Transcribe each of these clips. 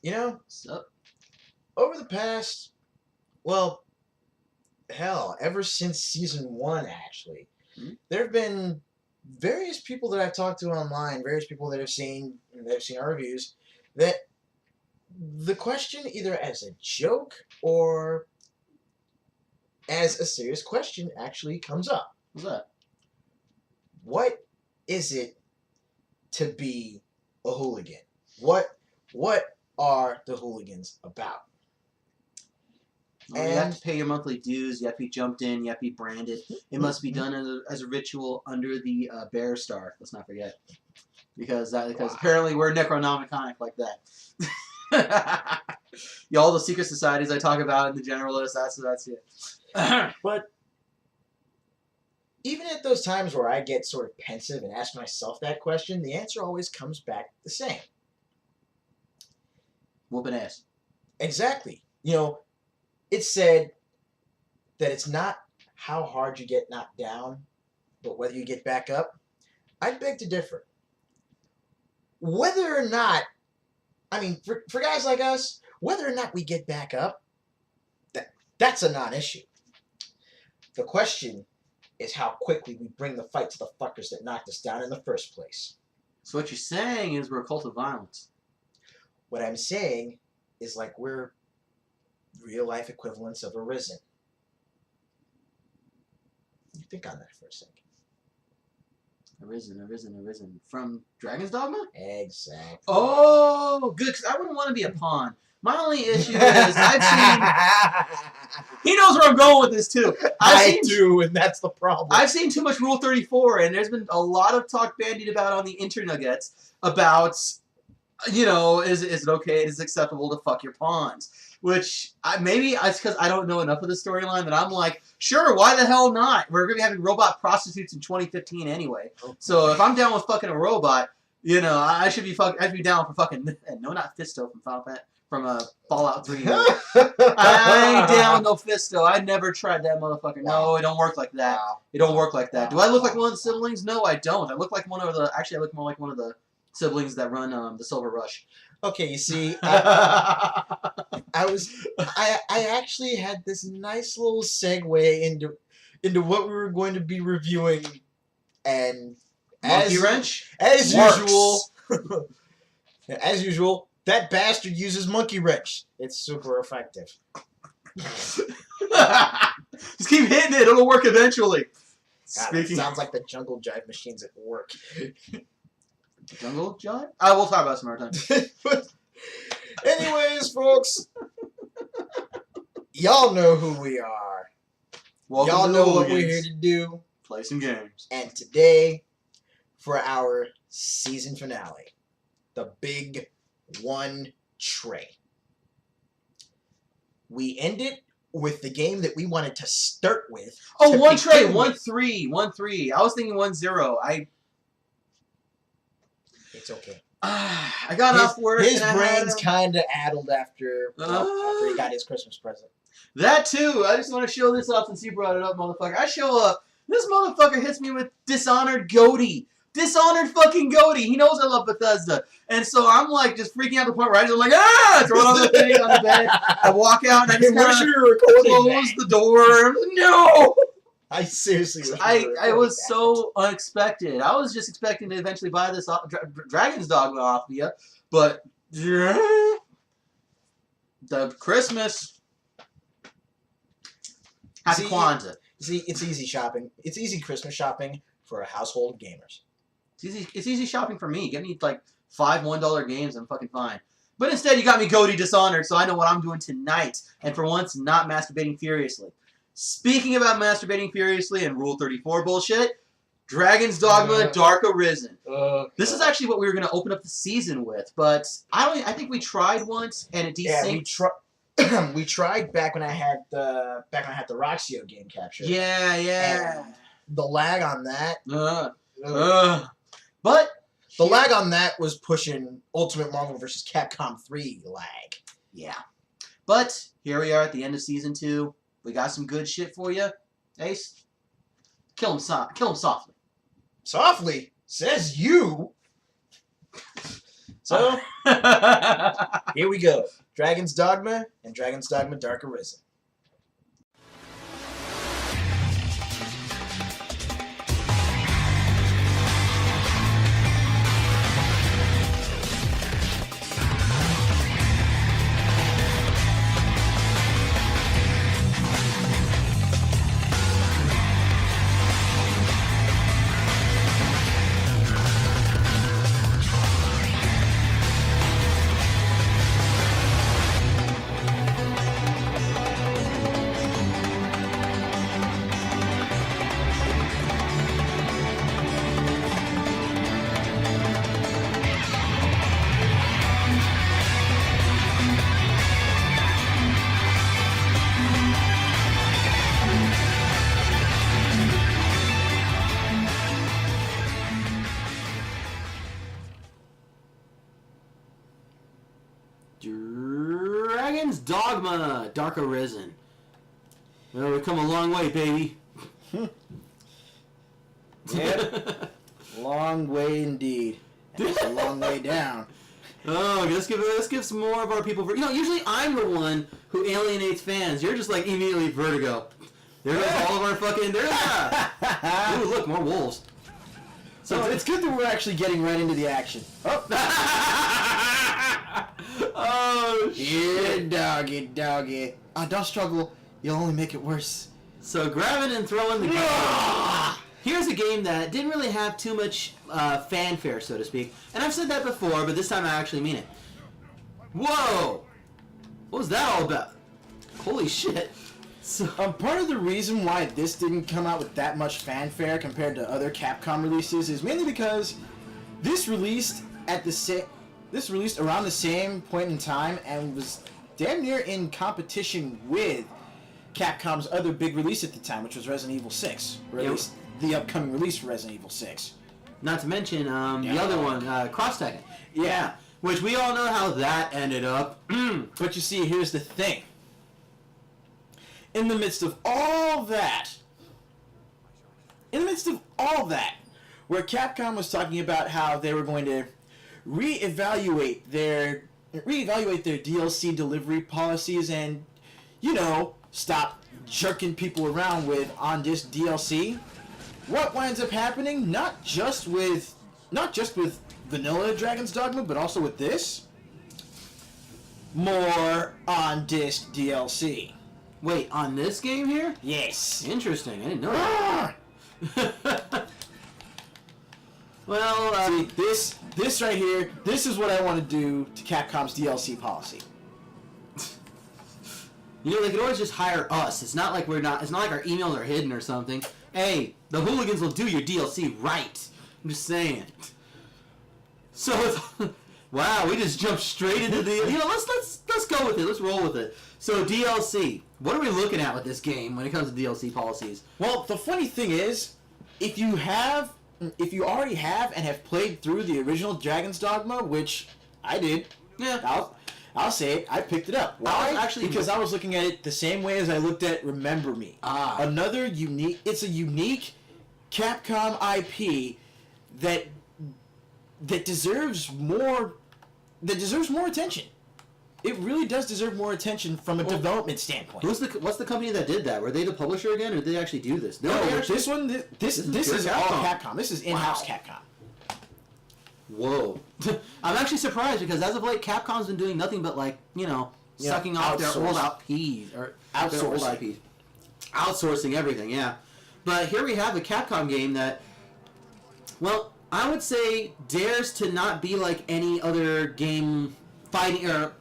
You know, So, over the past, well, hell, ever since season 1, actually, there have been various people that I've talked to online, various people that have seen our reviews, that the question, either as a joke or as a serious question, actually comes up. what's that? What is it to be a hooligan? What are the hooligans about? Well, you have to pay your monthly dues. You have to be jumped in. You have to be branded. It must be done as a ritual under the Bear Star. Let's not forget, because apparently we're Necronomiconic like that. Yeah, all the secret societies I talk about in the generalist. That's it. But even at those times where I get sort of pensive and ask myself that question, the answer always comes back the same. Whooping ass. Exactly. You know, it's said that it's not how hard you get knocked down, but whether you get back up. I'd beg to differ. Whether or not, I mean, for guys like us, whether or not we get back up, that's a non-issue. The question is how quickly we bring the fight to the fuckers that knocked us down in the first place. So what you're saying is we're a cult of violence. What I'm saying is like we're real-life equivalents of Arisen. You think on that for a second. Arisen. From Dragon's Dogma? Exactly. Oh, good, because I wouldn't want to be a pawn. My only issue is I've seen... He knows where I'm going with this, too. I do, and that's the problem. I've seen too much Rule 34, and there's been a lot of talk bandied about on the internuggets about, you know, is it okay, is it acceptable to fuck your pawns? Which, maybe it's because I don't know enough of the storyline that I'm like, sure, why the hell not? We're going to be having robot prostitutes in 2015 anyway. Okay. So if I'm down with fucking a robot, you know, I should be down for fucking... No, not Fisto from Fallout 3. I ain't down with no Fisto. I never tried that motherfucker. Wow. No, it don't work like that. Wow. It don't work like that. Do I look like one of the siblings? No, I don't. I look like one of the... Actually, I look more like one of the siblings that run the Silver Rush. Okay, you see, I actually had this nice little segue into what we were going to be reviewing, and Monkey Wrench? As usual, that bastard uses Monkey Wrench. It's super effective. Just keep hitting it, it'll work eventually. God, it sounds like the jungle jive machines at work. Jungle Jive? We'll talk about it some other time. Anyways, folks, y'all know who we are. Y'all know what we're here to do. Play some games. And today, for our season finale, the big one tray. We end it with the game that we wanted to start with. Oh, one tray, 1-3, 1-3. I was thinking 1-0. It's okay. I got off work. His brain's kind of addled after he got his Christmas present. That too. I just want to show this off since you brought it up, motherfucker. I show up. This motherfucker hits me with Dishonored Goaty. Dishonored fucking Goaty. He knows I love Bethesda. And so I'm like just freaking out to the point where I just like, throw it on the thing on the bed. I walk out and I just kind of close the door. No! I seriously was I was so unexpected. I was just expecting to eventually buy this Dragon's Dogma off of you, but the Christmas. Happy Kwanzaa. See, it's easy shopping. It's easy Christmas shopping for a household of gamers. It's easy shopping for me. Give me like 5 $1 games, I'm fucking fine. But instead, you got me Goaty Dishonored, so I know what I'm doing tonight. And for once, not masturbating furiously. Speaking about masturbating furiously and Rule 34 bullshit, Dragon's Dogma Dark Arisen. This is actually what we were going to open up the season with, but I think we tried once and it desynced. Yeah, we tried back when I had the Roxio game captured. Yeah. And the lag on that. But the lag on that was pushing Ultimate Marvel vs. Capcom 3 lag. Yeah. But here we are at the end of season 2. We got some good shit for you. Ace, kill him softly. Softly? Says you. So, Here we go. Dragon's Dogma and Dragon's Dogma Dark Arisen. Dragon's Dogma, Dark Arisen. Well, we've come a long way, baby. Yep. Long way indeed. And it's a long way down. Oh, let's give some more of our people. Usually I'm the one who alienates fans. You're just like immediately Vertigo. There's all of our fucking. Ooh, look, more wolves. So it's good that we're actually getting right into the action. Oh shit! Doggy. Don't struggle. You'll only make it worse. So grabbing and throwing the game. Here's a game that didn't really have too much fanfare, so to speak. And I've said that before, but this time I actually mean it. Whoa! What was that all about? Holy shit! So, part of the reason why this didn't come out with that much fanfare compared to other Capcom releases is mainly because this released around the same point in time and was damn near in competition with Capcom's other big release at the time, which was Resident Evil 6, or at least the upcoming release for Resident Evil 6. Not to mention the other one, Cross Tekken. Yeah. Which we all know how that ended up. But you see, here's the thing. In the midst of all that, where Capcom was talking about how they were going to reevaluate their DLC delivery policies and, stop jerking people around with on-disc DLC, what winds up happening, not just with vanilla Dragon's Dogma, but also with this, more on-disc DLC. Wait, on this game here? Yes. Interesting. I didn't know that. Well, see, this right here, this is what I want to do to Capcom's DLC policy. They could always just hire us. It's not like it's not like our emails are hidden or something. Hey, the Hooliganz will do your DLC right. I'm just saying. So, wow, we just jumped straight into the. Let's go with it. Let's roll with it. So DLC. What are we looking at with this game when it comes to DLC policies? Well, the funny thing is, if you already have and have played through the original Dragon's Dogma, which I did, I'll say it, I picked it up. Why? Because I was looking at it the same way as I looked at Remember Me. It's a unique Capcom IP that deserves more attention. It really does deserve more attention from a development standpoint. What's the company that did that? Were they the publisher again, or did they actually do this? No, this is all Capcom. This is in-house Capcom. Whoa. I'm actually surprised because as of late, Capcom's been doing nothing but sucking off their old IPs or their old IPs, outsourcing everything. Yeah, but here we have a Capcom game that, well, I would say dares to not be like any other game fighting or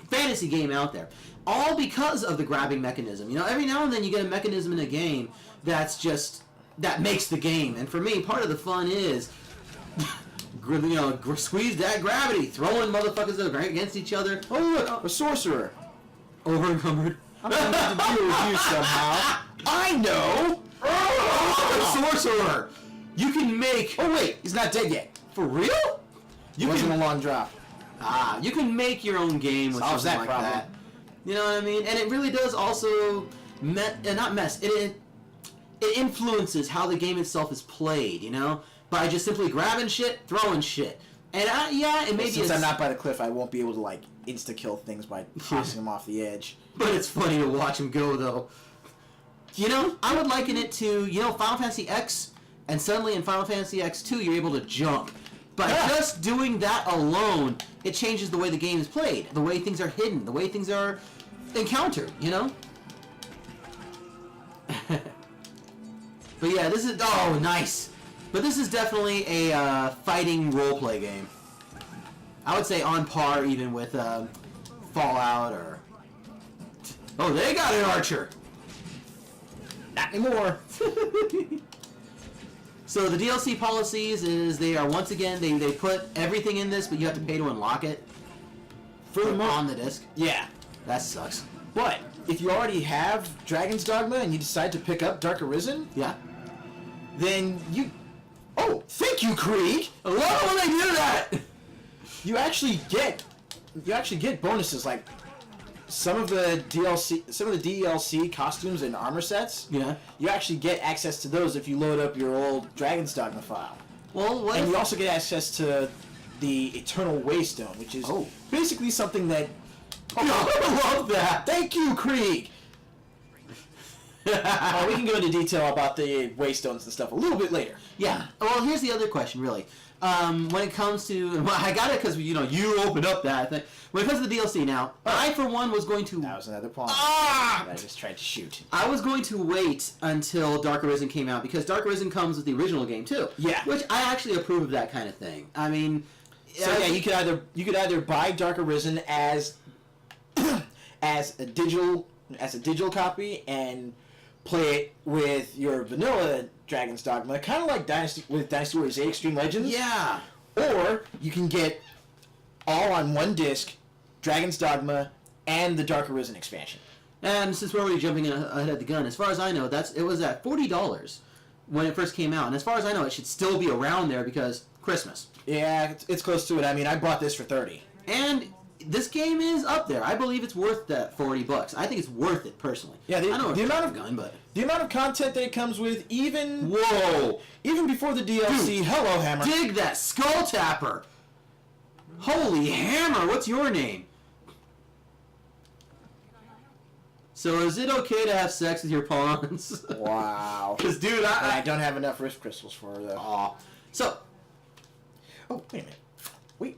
fantasy game out there, all because of the grabbing mechanism. Every now and then you get a mechanism in a game that makes the game, and for me, part of the fun is squeeze that gravity, throwing motherfuckers against each other. Oh look, a sorcerer, over-encumbered. I'm going to have to deal with you somehow. I know. A sorcerer. You can make. Oh wait, he's not dead yet. For real? It wasn't a long drop. You can make your own game with something like that. You know what I mean? And it really does also It influences how the game itself is played, by just simply grabbing shit, throwing shit. And it may be. Since I'm not by the cliff, I won't be able to like insta kill things by tossing them off the edge. But it's funny to watch him go, though. You know, I would liken it to Final Fantasy X, and suddenly in Final Fantasy X2 you're able to jump. By just doing that alone, it changes the way the game is played, the way things are hidden, the way things are encountered. You know. But yeah, this is nice. But this is definitely a fighting roleplay game. I would say on par even with Fallout or... Oh, they got an archer! Not anymore. So the DLC policies is they are, once again, they put everything in this, but you have to pay to unlock it. On the disc. Yeah. That sucks. But if you already have Dragon's Dogma and you decide to pick up Dark Arisen, Yeah. then you... Oh, thank you, Krieg! I love it when they do that! You actually get bonuses like some of the DLC costumes and armor sets. Yeah. You actually get access to those if you load up your old Dragon's Dogma file. Well, what And if... you also get access to the Eternal Waystone, which is basically something that... I love that! Thank you, Krieg! We can go into detail about the Waystones and stuff a little bit later. Yeah. Well, here's the other question, really. When it comes to... Well, I got it because, you opened up that thing. When it comes to the DLC now, I, for one, was going to... That was another pawn. Ah! I just tried to shoot. I was going to wait until Dark Arisen came out, because Dark Arisen comes with the original game, too. Yeah. Which I actually approve of that kind of thing. I mean... So yeah, you could either buy Dark Arisen as a digital copy and play it with your vanilla Dragon's Dogma, kind of like Dynasty Warriors 8 Extreme Legends. Yeah. Or you can get all on one disc, Dragon's Dogma and the Dark Arisen expansion. And since we're already jumping ahead of the gun, as far as I know, it was at $40 when it first came out. And as far as I know, it should still be around there because Christmas. Yeah, it's close to it. I mean, I bought this for $30. And this game is up there. I believe it's worth that $40. I think it's worth it personally. Yeah, I know the amount of gun, but the amount of content that it comes with, even before the DLC. Dude, hello, Hammer. Dig that skull tapper. Holy hammer! What's your name? So is it okay to have sex with your pawns? Wow. Because dude, I don't have enough rift crystals for her though. Aw. So. Oh, wait a minute.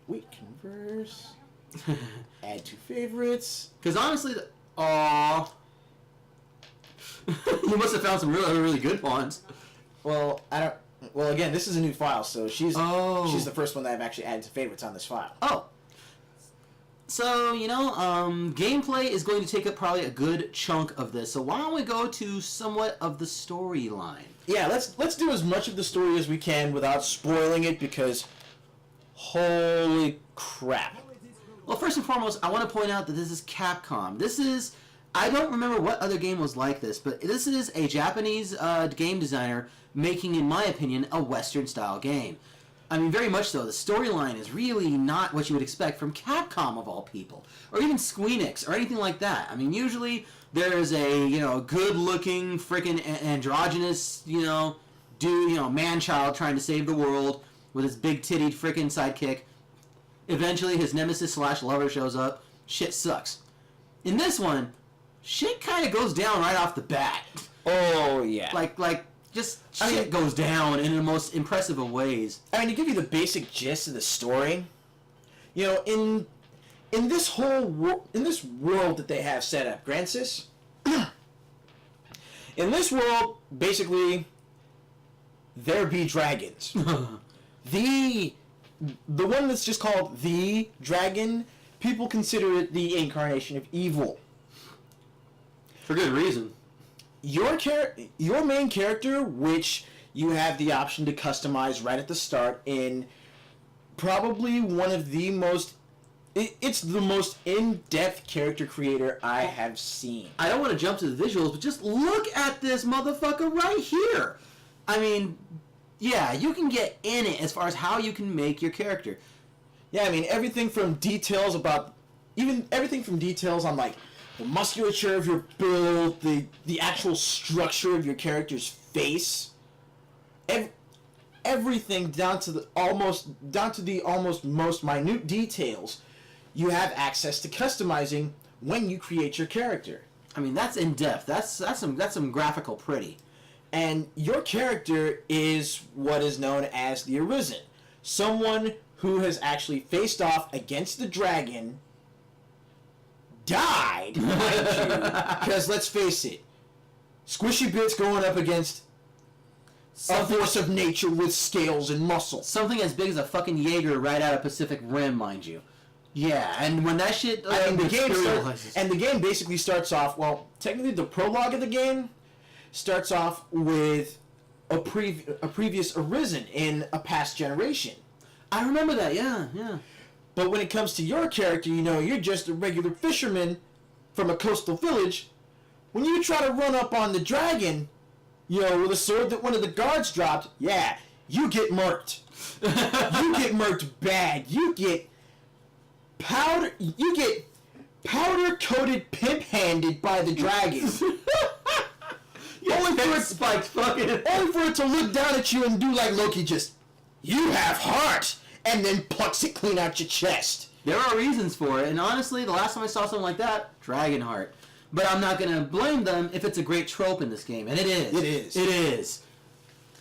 Wait, converse. Add to favorites. Because honestly, you must have found some really good pawns. Well, I don't. Well, again, this is a new file, so she's the first one that I've actually added to favorites on this file. Oh. So, gameplay is going to take up probably a good chunk of this. So why don't we go to somewhat of the storyline? Yeah, let's do as much of the story as we can without spoiling it, because holy crap. Well, first and foremost, I want to point out that this is Capcom. I don't remember what other game was like this, but this is a Japanese game designer making, in my opinion, a Western-style game. I mean, very much so. The storyline is really not what you would expect from Capcom, of all people. Or even Squeenix, or anything like that. I mean, usually there's a, good-looking, freaking androgynous, dude, man-child trying to save the world with his big-tittied freaking sidekick. Eventually, his nemesis/lover shows up. Shit sucks. In this one, shit kind of goes down right off the bat. Oh, yeah. Shit goes down in the most impressive of ways. I mean, to give you the basic gist of the story, in this world that they have set up, Grancis, in this world, basically, there be dragons. The one that's just called the dragon, people consider it the incarnation of evil. For good reason. Your main character, which you have the option to customize right at the start in probably one of the most... It's the most in-depth character creator I have seen. I don't want to jump to the visuals, but just look at this motherfucker right here. I mean, yeah, you can get in it as far as how you can make your character. Yeah, I mean, everything from details on, like, the musculature of your build, the actual structure of your character's face. everything down to the almost most minute details, you have access to customizing when you create your character. I mean, that's in depth. That's some graphical pretty. And your character is what is known as the Arisen, someone who has actually faced off against the dragon, died, mind you, because let's face it, Squishy Bits going up against a force of nature with scales and muscle. Something as big as a fucking Jaeger right out of Pacific Rim, mind you. Yeah, and when that shit... the game basically starts off, well, technically the prologue of the game starts off with a previous Arisen in a past generation. I remember that, yeah. But when it comes to your character, you're just a regular fisherman from a coastal village. When you try to run up on the dragon, with a sword that one of the guards dropped, you get murked. You get murked bad. You get powder-coated pimp-handed by the dragon. Only for it to look down at you and do like Loki, just, you have heart, and then plucks it clean out your chest. There are reasons for it, and honestly, the last time I saw something like that, Dragonheart. But I'm not going to blame them if it's a great trope in this game, and it is. It is.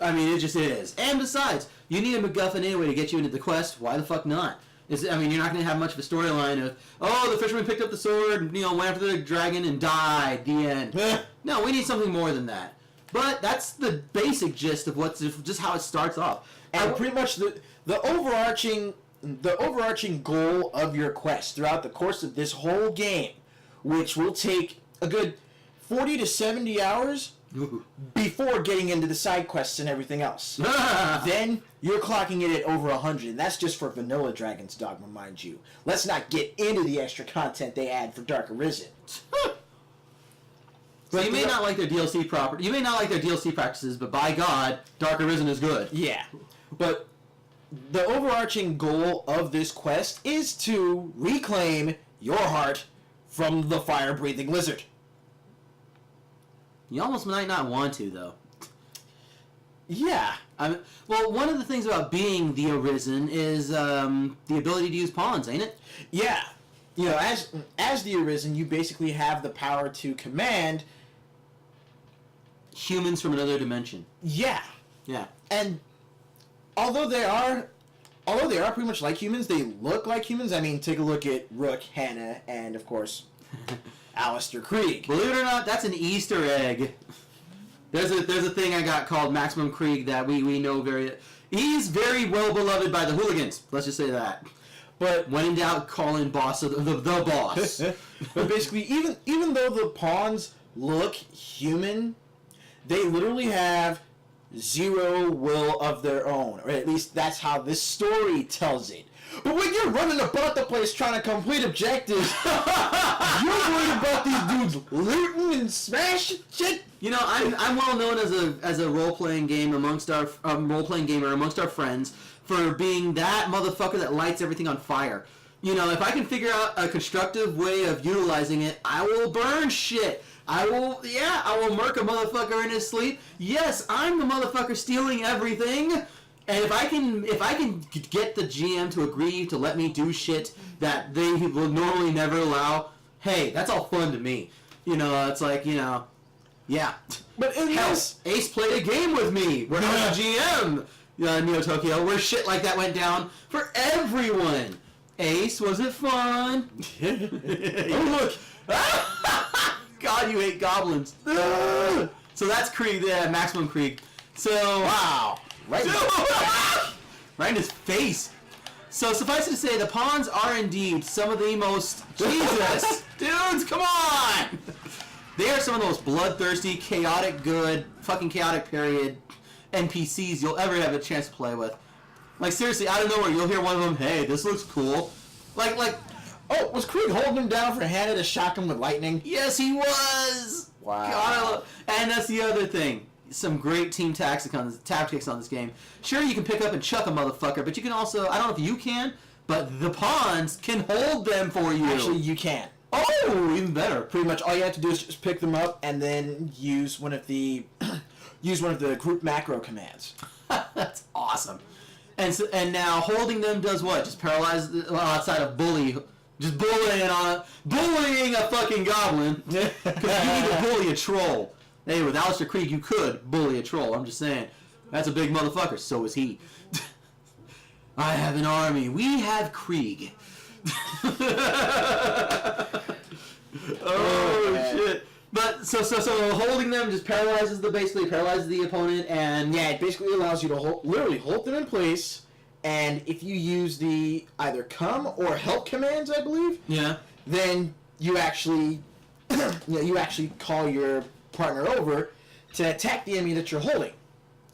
I mean, it just is. And besides, you need a MacGuffin anyway to get you into the quest. Why the fuck not? You're not going to have much of a storyline of, the fisherman picked up the sword, went after the dragon and died, the end. No, we need something more than that. But that's the basic gist of just how it starts off. And pretty much the overarching goal of your quest throughout the course of this whole game, which will take a good 40 to 70 hours before getting into the side quests and everything else. Then you're clocking it at over 100, and that's just for vanilla Dragon's Dogma, mind you. Let's not get into the extra content they add for Dark Arisen. So you may not like their DLC practices, but by God, Dark Arisen is good. Yeah. But the overarching goal of this quest is to reclaim your heart from the fire-breathing lizard. You almost might not want to, though. Yeah. Well, one of the things about being the Arisen is the ability to use pawns, ain't it? Yeah. As the Arisen, you basically have the power to command humans from another dimension. Yeah. Yeah. And although they are pretty much like humans, they look like humans. I mean, take a look at Rook, Hannah, and of course, Alistair Krieg. Believe it or not, that's an Easter egg. There's a thing I got called Maximum Krieg that we know he's very well beloved by the Hooliganz. Let's just say that. But when in doubt, call in boss of the boss. But basically, even though the pawns look human, they literally have zero will of their own, or at least that's how this story tells it. But when you're running about the place trying to complete objectives, you're worried about these dudes looting and smashing shit. I'm well known as a role-playing gamer amongst our friends for being that motherfucker that lights everything on fire. If I can figure out a constructive way of utilizing it, I will burn shit. I will murk a motherfucker in his sleep. Yes, I'm the motherfucker stealing everything. And if I can get the GM to agree to let me do shit that they will normally never allow, hey, that's all fun to me. It's like, yeah. But in this, Ace played a game with me where I was the GM, Neo Tokyo, where shit like that went down for everyone. Ace, was it fun? Oh, look. God, you hate goblins. So that's Krieg, Maximum Krieg. So, wow. Right in his face. So suffice it to say, the pawns are indeed some of the most... Jesus! Dudes, come on! They are some of the most bloodthirsty, chaotic good, fucking chaotic period NPCs you'll ever have a chance to play with. Like, seriously, out of nowhere, you'll hear one of them, hey, this looks cool. Oh, was Krieg holding him down for Hannah to shock him with lightning? Yes, he was! Wow. God, and that's the other thing. Some great team tactics on this game. Sure, you can pick up and chuck a motherfucker, but you can also, I don't know if you can, but the pawns can hold them for you. Actually, you can. Oh, even better. Pretty much all you have to do is just pick them up and then use one of the group macro commands. That's awesome. And now holding them does what? Just paralyze outside of just bullying a fucking goblin. Because you need to bully a troll. Hey, with Alistair Krieg, you could bully a troll. I'm just saying. That's a big motherfucker. So is he. I have an army. We have Krieg. Oh shit! But so holding them just basically paralyzes the opponent, and yeah, it basically allows you to literally hold them in place. And if you use the either come or help commands, I believe, then you actually call your partner over to attack the enemy that you're holding.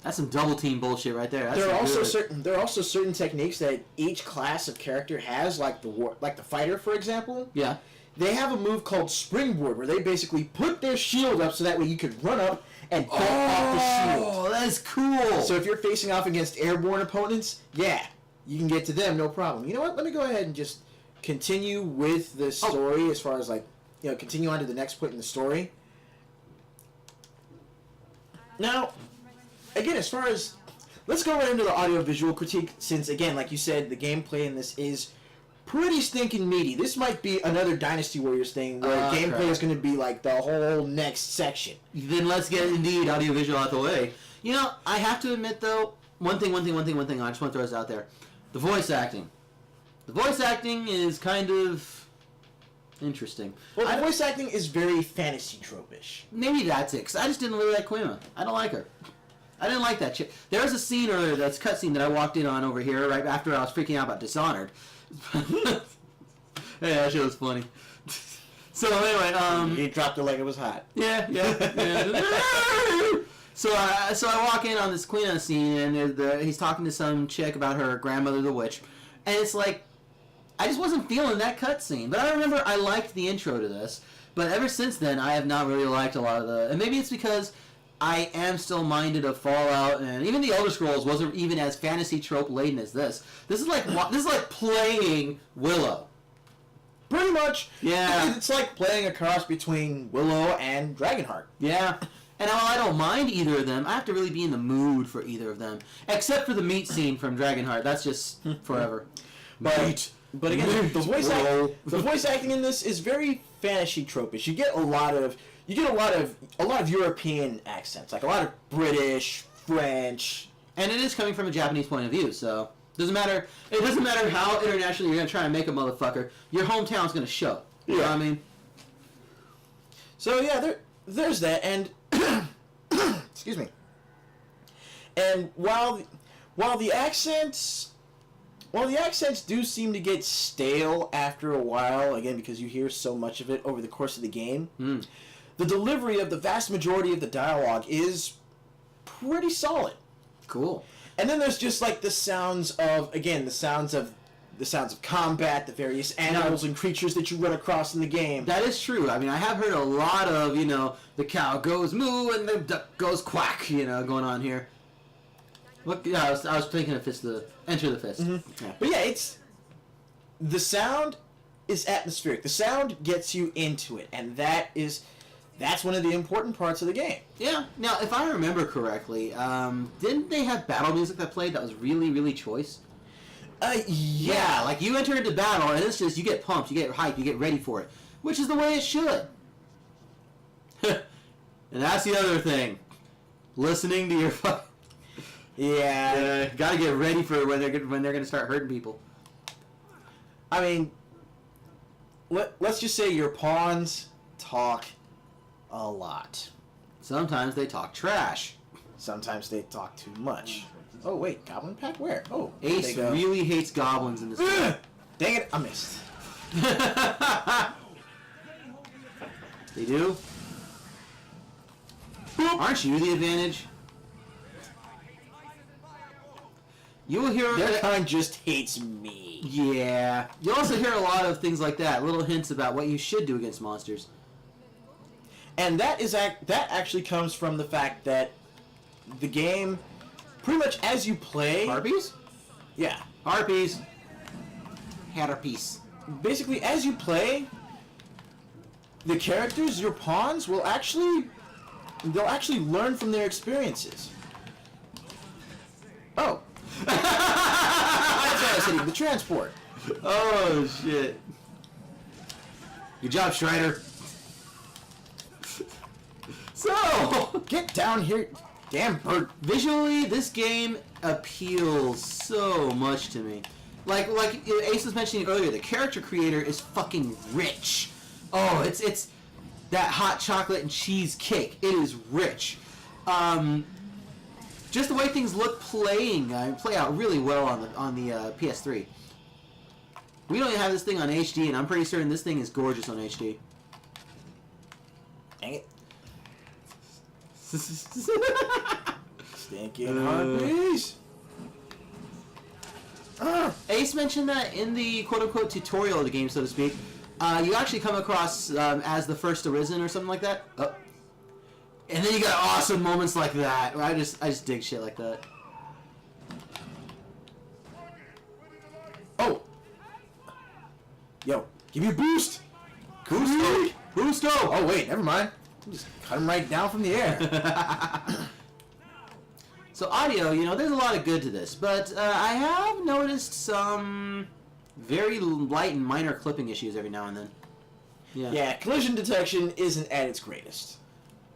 That's some double team bullshit right there. There are also certain techniques that each class of character has, like the fighter, for example. Yeah. They have a move called Springboard, where they basically put their shield up so that way you could run up and bounce off the shield. Oh, that's cool. So if you're facing off against airborne opponents, yeah, you can get to them, no problem. You know what? Let me go ahead and just continue with the story as far as, like, continue on to the next point in the story. Now, again, as far as... Let's go right into the audio-visual critique, since, again, like you said, the gameplay in this is pretty stinking meaty. This might be another Dynasty Warriors thing where gameplay is going to be like the whole next section. Then let's get indeed audiovisual out the way. You know, I have to admit though, one thing. I just want to throw this out there: the voice acting. The voice acting is kind of interesting. Well, the voice acting is very fantasy trope-ish. Maybe that's it. Because I just didn't really like Koima. I don't like her. I didn't like that chick. There was a scene earlier, that's cutscene that I walked in on over here right after I was freaking out about Dishonored. Hey, that shit was funny. So anyway, he dropped it like it was hot. Yeah. So I walk in on this Queen scene, and he's talking to some chick about her grandmother, the witch, and it's like, I just wasn't feeling that cutscene. But I remember I liked the intro to this, but ever since then I have not really liked a lot of and maybe it's because I am still minded of Fallout, and even the Elder Scrolls wasn't even as fantasy trope laden as this. This is like playing Willow. Pretty much. Yeah. It's like playing a cross between Willow and Dragonheart. Yeah. And while I don't mind either of them, I have to really be in the mood for either of them. Except for the meat scene from Dragonheart. That's just forever. But again, the voice acting in this is very fantasy trope-ish. You get a lot of European accents, like a lot of British, French, and it is coming from a Japanese point of view, so it doesn't matter how international you're gonna try and make a motherfucker, your hometown's gonna show. You know what I mean? So yeah, there's that, and excuse me. And while the accents do seem to get stale after a while, again because you hear so much of it over the course of the game. The delivery of the vast majority of the dialogue is pretty solid. Cool. And then there's just like the sounds of combat, the various animals and creatures that you run across in the game. That is true. I mean, I have heard a lot of, the cow goes moo and the duck goes quack, going on here. Look, yeah, I was thinking of Enter the Fist. Mm-hmm. Yeah. But yeah, the sound is atmospheric. The sound gets you into it, and that's one of the important parts of the game. Yeah. Now, if I remember correctly, didn't they have battle music that played that was really, really choice? Yeah. Like you enter into battle, and it's just, you get pumped, you get hyped, you get ready for it. Which is the way it should. And that's the other thing. Listening to your Yeah. Gotta get ready for when they're gonna start hurting people. I mean, let's just say your pawns talk a lot. Sometimes they talk trash. Sometimes they talk too much. Oh wait, Goblin Pack? Where? Oh, Ace really hates goblins in this game. Dang it, I missed. They do? Boop. Aren't you the advantage? You will hear... Their kind just hates me. Yeah. You'll also hear a lot of things like that. Little hints about what you should do against monsters. And that actually comes from the fact that the game, pretty much as you play... Harpies? Yeah. Harpies. Harpies. Basically, as you play, the characters, your pawns, they'll actually learn from their experiences. Oh. That's why I was hitting the transport. Oh, shit. Good job, Strider. So, Get down here, damn bird. visually, this game appeals so much to me. Like Ace was mentioning earlier, the character creator is fucking rich. Oh, it's that hot chocolate and cheese cake. It is rich. Just the way things look play out really well on the PS3. We don't even have this thing on HD, and I'm pretty certain this thing is gorgeous on HD. Dang it. Stinking harpies. Ace mentioned that in the quote-unquote tutorial of the game, so to speak, you actually come across as the first Arisen or something like that. Oh. And then you got awesome moments like that. I just dig shit like that. Oh. Yo, give me a boost. Gusto! Gusto! Oh wait, never mind. Just cut him right down from the air. So audio, you know, there's a lot of good to this, but I have noticed some very light and minor clipping issues every now and then. Yeah, collision detection isn't at its greatest.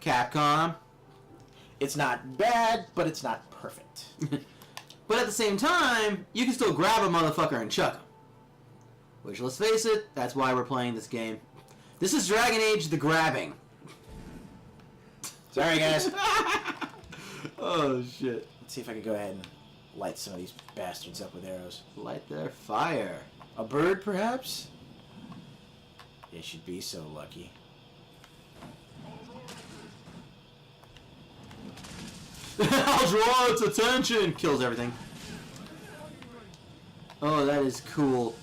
Capcom. It's not bad, but it's not perfect. But at the same time, you can still grab a motherfucker and chuck him. Which, let's face it, that's why we're playing this game. This is Dragon Age the Grabbing. Sorry, guys. Oh, shit. Let's see if I can go ahead and light some of these bastards up with arrows. Light their fire. A bird, perhaps? It should be so lucky. I'll draw its attention! Kills everything. Oh, that is cool.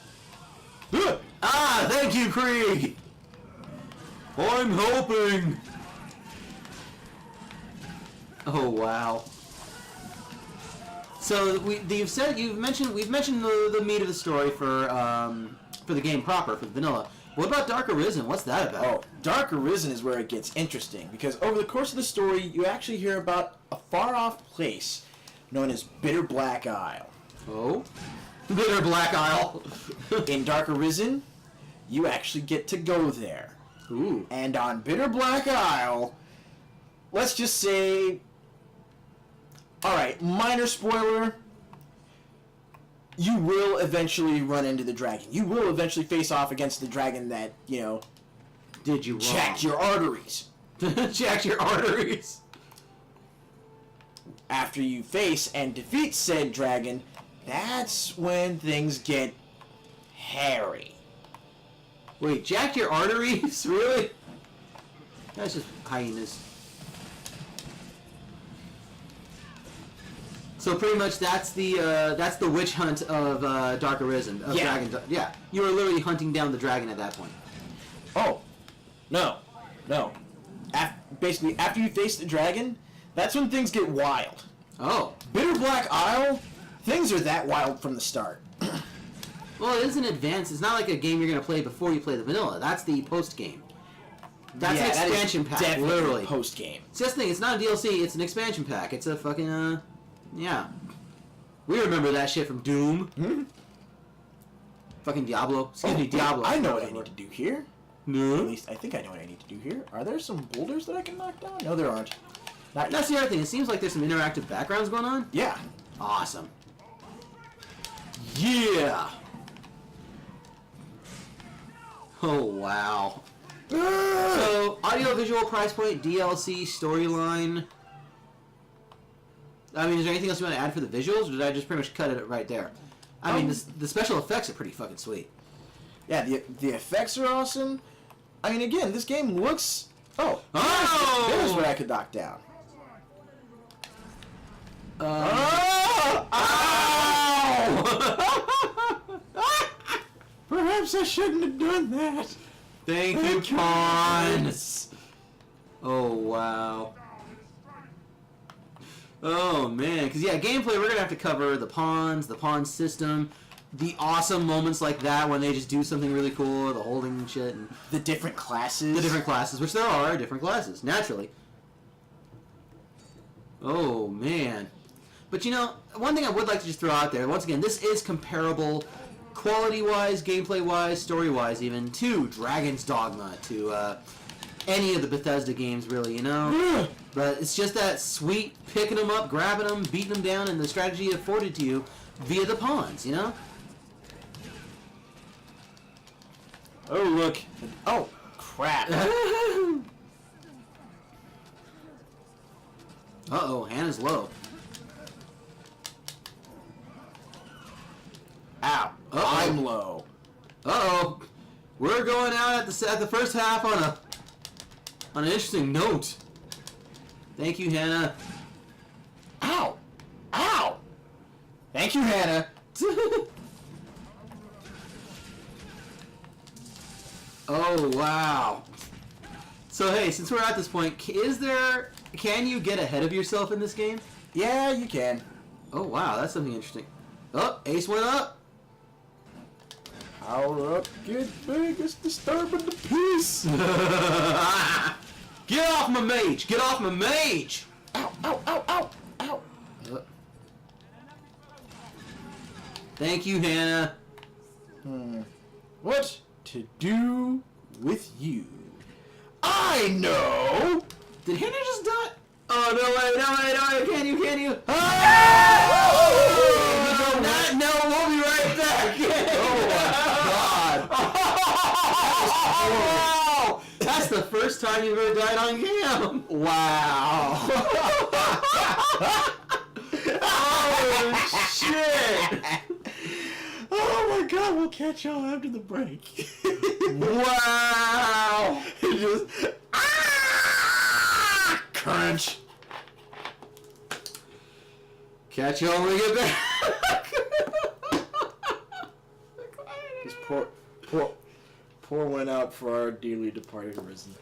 Ah, thank you, Krieg! I'm helping! Oh, wow. So we've mentioned the meat of the story for the game proper, for the vanilla. What about Dark Arisen? What's that about? Oh, Dark Arisen is where it gets interesting, because over the course of the story, you actually hear about a far-off place known as Bitter Black Isle. Oh? Bitter Black Isle. In Dark Arisen, you actually get to go there. Ooh. And on Bitter Black Isle, let's just say... Alright, minor spoiler. You will eventually run into the dragon. You will eventually face off against the dragon that, you know... Did you jacked your arteries. Jacked your arteries. After you face and defeat said dragon, that's when things get hairy. Wait, jacked your arteries? Really? That's just hyenas. So pretty much that's the witch hunt of Dark Arisen. Of Yeah. Dragon. Yeah. You were literally hunting down the dragon at that point. Oh. No. Basically, after you face the dragon, that's when things get wild. Oh. Bitter Black Isle, things are that wild from the start. Well, it is an advance. It's not like a game you're going to play before you play the vanilla. That's the post-game. That's an expansion pack, definitely literally. Post-game. See, that's the thing. It's not a DLC. It's an expansion pack. It's a fucking, yeah. We remember that shit from Doom. Hmm? Fucking Diablo. Excuse me, Diablo. I know what I need to do here. At No? least I think I know what I need to do here. Are there some boulders that I can knock down? No, there aren't. Not yet. That's the other thing. It seems like there's some interactive backgrounds going on. Yeah. Awesome. Yeah! Oh, wow. So, audio-visual price point, DLC, storyline. I mean, is there anything else you want to add for the visuals, or did I just pretty much cut it right there? I mean, the special effects are pretty fucking sweet. Yeah, the effects are awesome. I mean, again, this game looks... Oh! Oh! There's what I could knock down. Ow! Perhaps I shouldn't have done that. Thank you, Pawns! Oh, wow. Oh, man. Because, yeah, gameplay, we're going to have to cover the pawns, the pawn system, the awesome moments like that when they just do something really cool, the holding shit, and The different classes. the different classes, which there are different classes, naturally. Oh, man. But, you know, one thing I would like to just throw out there, once again, this is comparable quality-wise, gameplay-wise, story-wise even, to Dragon's Dogma, to any of the Bethesda games, really, you know? But it's just that sweet picking them up, grabbing them, beating them down, and the strategy afforded to you via the pawns, you know? Oh, look. Oh, crap. Uh-oh, Hannah's low. Ow. Uh-oh. I'm low. Uh-oh. We're going out at the first half on an interesting note. Thank you, Hannah. Ow. Ow. Thank you, Hannah. Oh, wow. So, hey, since we're at this point, can you get ahead of yourself in this game? Yeah, you can. Oh, wow, that's something interesting. Oh, Ace went up. Power up, get big, it's disturbing the peace. Get off my mage! Get off my mage! Ow, ow, ow, ow, ow. Thank you, Hannah. What to do with you? I know! Did Hannah just die? Oh, no way, can you? Oh! No, we'll be right back. Oh, That's the first time you've ever died on cam. wow. Oh, shit. Oh my god, we'll catch y'all after the break. Wow. Just crunch. Catch you when we get back. Just pour one out for our dearly departed Arisen.